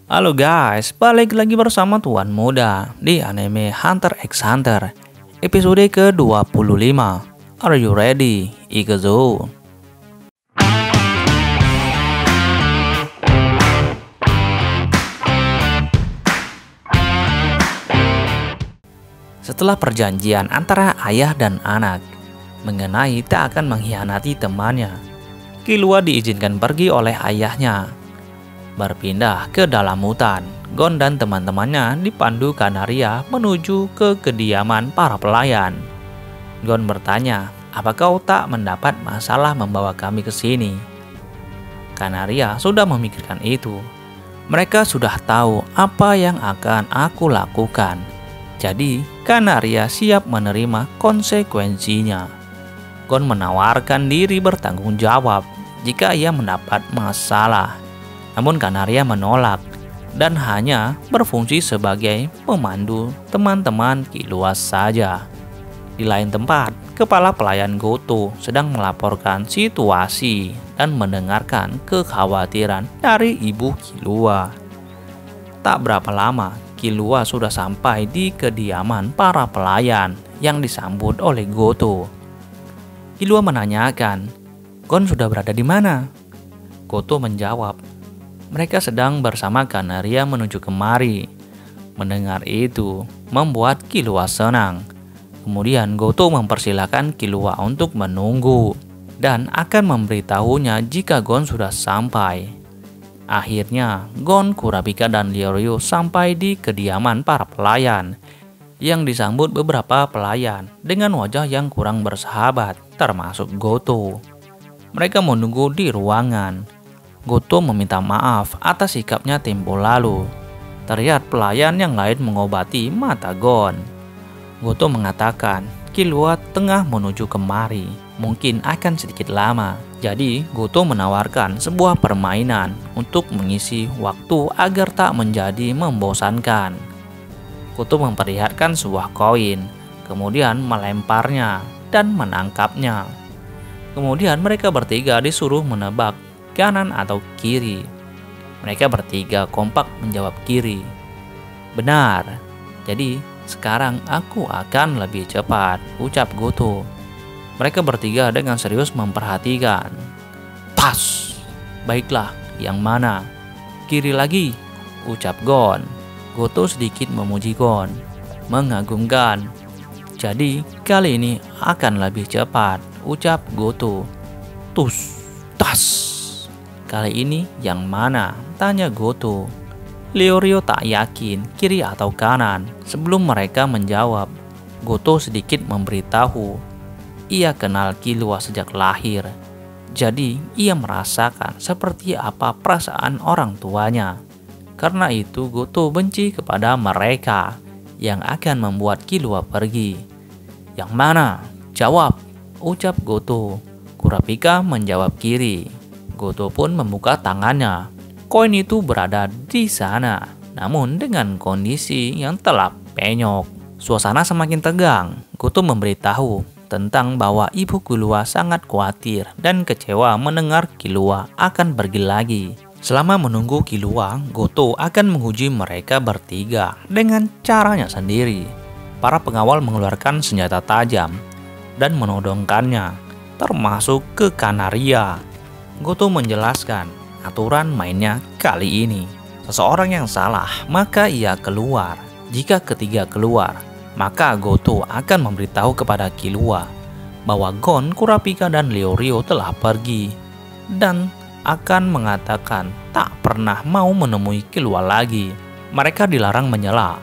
Halo guys, balik lagi bersama Tuan Muda di anime Hunter x Hunter episode ke-25. Are you ready? Ikuzo. Setelah perjanjian antara ayah dan anak mengenai tak akan mengkhianati temannya, Killua diizinkan pergi oleh ayahnya. Berpindah ke dalam hutan, Gon dan teman-temannya dipandu Kanaria menuju ke kediaman para pelayan. Gon bertanya, "Apa kau tak mendapat masalah membawa kami ke sini?" Kanaria sudah memikirkan itu. Mereka sudah tahu apa yang akan aku lakukan. Jadi, Kanaria siap menerima konsekuensinya. Gon menawarkan diri bertanggung jawab jika ia mendapat masalah. Namun Kanaria menolak dan hanya berfungsi sebagai pemandu teman-teman Killua saja. Di lain tempat, kepala pelayan Goto sedang melaporkan situasi dan mendengarkan kekhawatiran dari ibu Killua. Tak berapa lama, Killua sudah sampai di kediaman para pelayan yang disambut oleh Goto. Killua menanyakan, "Gon sudah berada di mana?" Goto menjawab, "Mereka sedang bersama Kanaria menuju kemari." Mendengar itu membuat Killua senang. Kemudian Goto mempersilahkan Killua untuk menunggu dan akan memberitahunya jika Gon sudah sampai. Akhirnya Gon, Kurapika, dan Leorio sampai di kediaman para pelayan yang disambut beberapa pelayan dengan wajah yang kurang bersahabat, termasuk Goto. Mereka menunggu di ruangan. Goto meminta maaf atas sikapnya tempo lalu. Terlihat pelayan yang lain mengobati mata Gon. Goto mengatakan Killua tengah menuju kemari, mungkin akan sedikit lama. Jadi Goto menawarkan sebuah permainan untuk mengisi waktu agar tak menjadi membosankan. Goto memperlihatkan sebuah koin, kemudian melemparnya dan menangkapnya. Kemudian mereka bertiga disuruh menebak kanan atau kiri. Mereka bertiga kompak menjawab kiri. "Benar. Jadi sekarang aku akan lebih cepat," ucap Goto. Mereka bertiga dengan serius memperhatikan. "Pas. Baiklah, yang mana?" "Kiri lagi," ucap Gon. Goto sedikit memuji Gon. "Mengagumkan. Jadi kali ini akan lebih cepat," ucap Goto. "Tus, tas. Kali ini yang mana?" tanya Goto. Leorio tak yakin kiri atau kanan. Sebelum mereka menjawab, Goto sedikit memberitahu ia kenal Killua sejak lahir. Jadi ia merasakan seperti apa perasaan orang tuanya. Karena itu Goto benci kepada mereka yang akan membuat Killua pergi. "Yang mana? Jawab," ucap Goto. Kurapika menjawab kiri. Goto pun membuka tangannya. Koin itu berada di sana, namun dengan kondisi yang telah penyok. Suasana semakin tegang. Goto memberitahu tentang bahwa ibu Killua sangat khawatir dan kecewa mendengar Killua akan pergi lagi. Selama menunggu Killua, Goto akan menguji mereka bertiga dengan caranya sendiri. Para pengawal mengeluarkan senjata tajam dan menodongkannya, termasuk ke Kanaria. Goto menjelaskan aturan mainnya kali ini. Seseorang yang salah, maka ia keluar. Jika ketiga keluar, maka Goto akan memberitahu kepada Killua bahwa Gon, Kurapika, dan Leorio telah pergi dan akan mengatakan tak pernah mau menemui Killua lagi. Mereka dilarang menyela.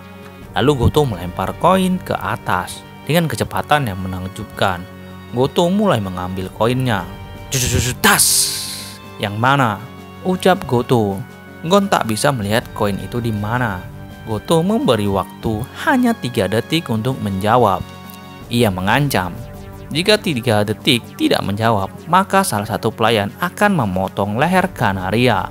Lalu Goto melempar koin ke atas dengan kecepatan yang menakjubkan. Goto mulai mengambil koinnya. Tas. "Yang mana?" ucap Goto. Gon tak bisa melihat koin itu di mana. Goto memberi waktu hanya 3 detik untuk menjawab. Ia mengancam, jika 3 detik tidak menjawab, maka salah satu pelayan akan memotong leher Kanaria.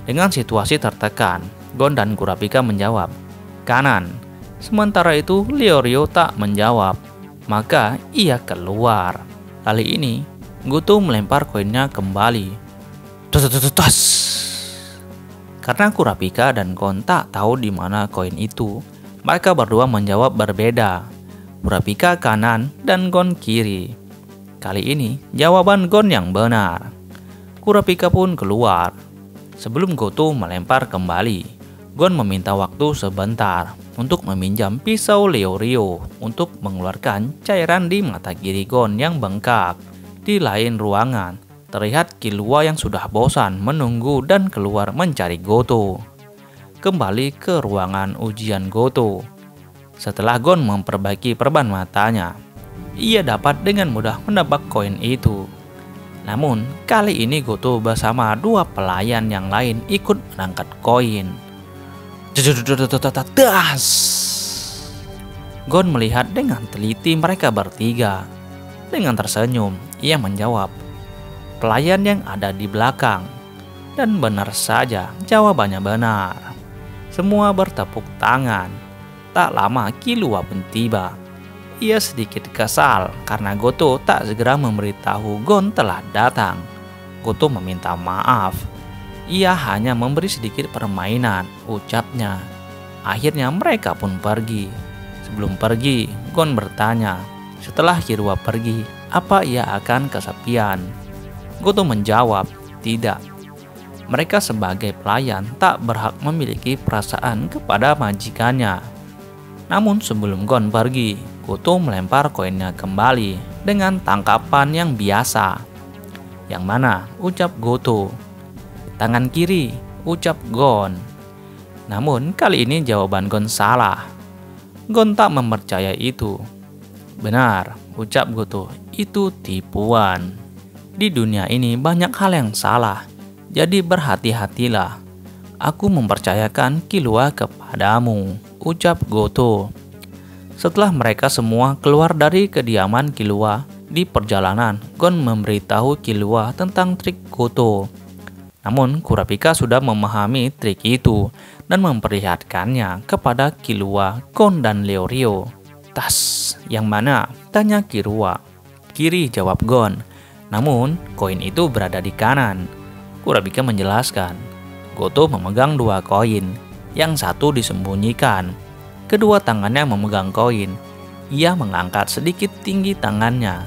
Dengan situasi tertekan, Gon dan Kurapika menjawab, "Kanan." Sementara itu Leorio tak menjawab, maka ia keluar. Kali ini Goto melempar koinnya kembali. Tas. Karena Kurapika dan Gon tak tahu di mana koin itu, mereka berdua menjawab berbeda. Kurapika kanan dan Gon kiri. Kali ini jawaban Gon yang benar. Kurapika pun keluar. Sebelum Goto melempar kembali, Gon meminta waktu sebentar untuk meminjam pisau Leorio untuk mengeluarkan cairan di mata kiri Gon yang bengkak. Di lain ruangan, terlihat Killua yang sudah bosan menunggu dan keluar mencari Goto. Kembali ke ruangan ujian Goto. Setelah Gon memperbaiki perban matanya, ia dapat dengan mudah menebak koin itu. Namun, kali ini Goto bersama dua pelayan yang lain ikut mengangkat koin. Das! Gon melihat dengan teliti mereka bertiga. Dengan tersenyum, ia menjawab, "Pelayan yang ada di belakang." Dan benar saja, jawabannya benar. Semua bertepuk tangan. Tak lama Killua pun tiba. Ia sedikit kesal karena Goto tak segera memberitahu Gon telah datang. Goto meminta maaf. Ia hanya memberi sedikit permainan, ucapnya. Akhirnya mereka pun pergi. Sebelum pergi, Gon bertanya, setelah Killua pergi, apa ia akan kesepian? Goto menjawab, tidak. Mereka sebagai pelayan tak berhak memiliki perasaan kepada majikannya. Namun sebelum Gon pergi, Goto melempar koinnya kembali dengan tangkapan yang biasa. Yang mana? Ucap Goto. Tangan kiri, ucap Gon. Namun kali ini jawaban Gon salah. Gon tak mempercayai itu. Benar, ucap Goto, itu tipuan. Di dunia ini banyak hal yang salah, jadi berhati-hatilah. Aku mempercayakan Killua kepadamu, ucap Goto. Setelah mereka semua keluar dari kediaman Killua, di perjalanan Gon memberitahu Killua tentang trik Goto. Namun Kurapika sudah memahami trik itu dan memperlihatkannya kepada Killua, Gon, dan Leorio. Tas, yang mana? Tanya Killua. Kiri, jawab Gon. Namun koin itu berada di kanan. Kurapika menjelaskan. Goto memegang dua koin, yang satu disembunyikan. Kedua tangannya memegang koin. Ia mengangkat sedikit tinggi tangannya.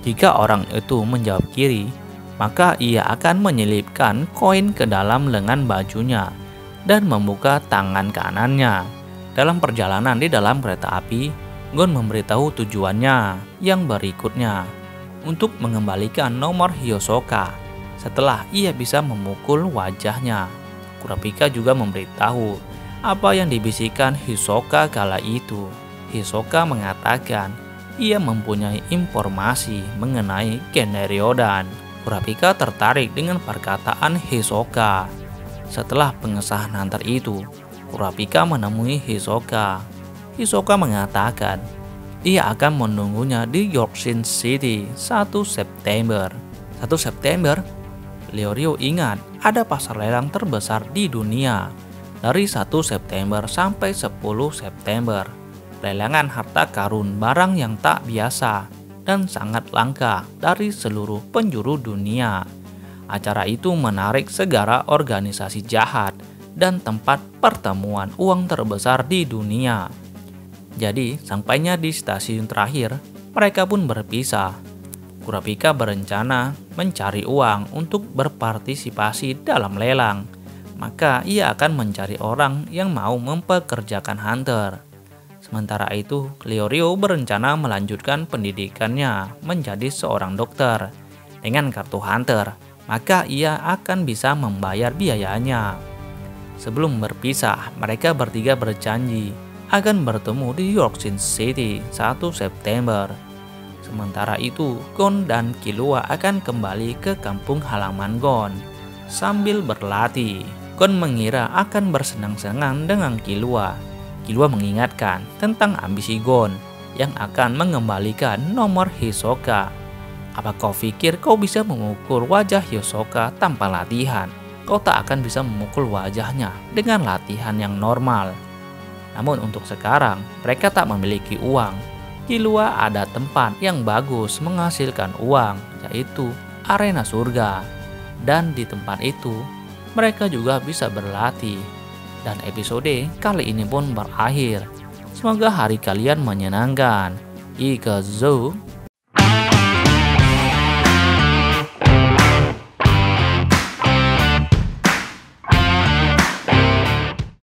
Jika orang itu menjawab kiri, maka ia akan menyelipkan koin ke dalam lengan bajunya dan membuka tangan kanannya. Dalam perjalanan di dalam kereta api, Gon memberitahu tujuannya yang berikutnya untuk mengembalikan nomor Hisoka setelah ia bisa memukul wajahnya. Kurapika juga memberitahu apa yang dibisikkan Hisoka kala itu. Hisoka mengatakan ia mempunyai informasi mengenai Genryodan. Kurapika tertarik dengan perkataan Hisoka. Setelah pengesahan hunter itu, Kurapika menemui Hisoka. Hisoka mengatakan ia akan menunggunya di Yorkshire City 1 September. 1 September? Leorio ingat ada pasar lelang terbesar di dunia. Dari 1 September sampai 10 September, lelangan harta karun barang yang tak biasa dan sangat langka dari seluruh penjuru dunia. Acara itu menarik segala organisasi jahat dan tempat pertemuan uang terbesar di dunia. Jadi, sampainya di stasiun terakhir, mereka pun berpisah. Kurapika berencana mencari uang untuk berpartisipasi dalam lelang. Maka ia akan mencari orang yang mau mempekerjakan hunter. Sementara itu, Leorio berencana melanjutkan pendidikannya menjadi seorang dokter. Dengan kartu hunter, maka ia akan bisa membayar biayanya. Sebelum berpisah, mereka bertiga berjanji akan bertemu di Yorkshire City 1 September. Sementara itu, Gon dan Killua akan kembali ke kampung halaman Gon sambil berlatih. Gon mengira akan bersenang-senang dengan Killua. Killua mengingatkan tentang ambisi Gon yang akan mengembalikan nomor Hisoka. Apa kau pikir kau bisa memukul wajah Hisoka tanpa latihan? Kau tak akan bisa memukul wajahnya dengan latihan yang normal. Namun untuk sekarang, mereka tak memiliki uang. Killua ada tempat yang bagus menghasilkan uang, yaitu arena surga. Dan di tempat itu, mereka juga bisa berlatih. Dan episode kali ini pun berakhir. Semoga hari kalian menyenangkan. Ika Zou.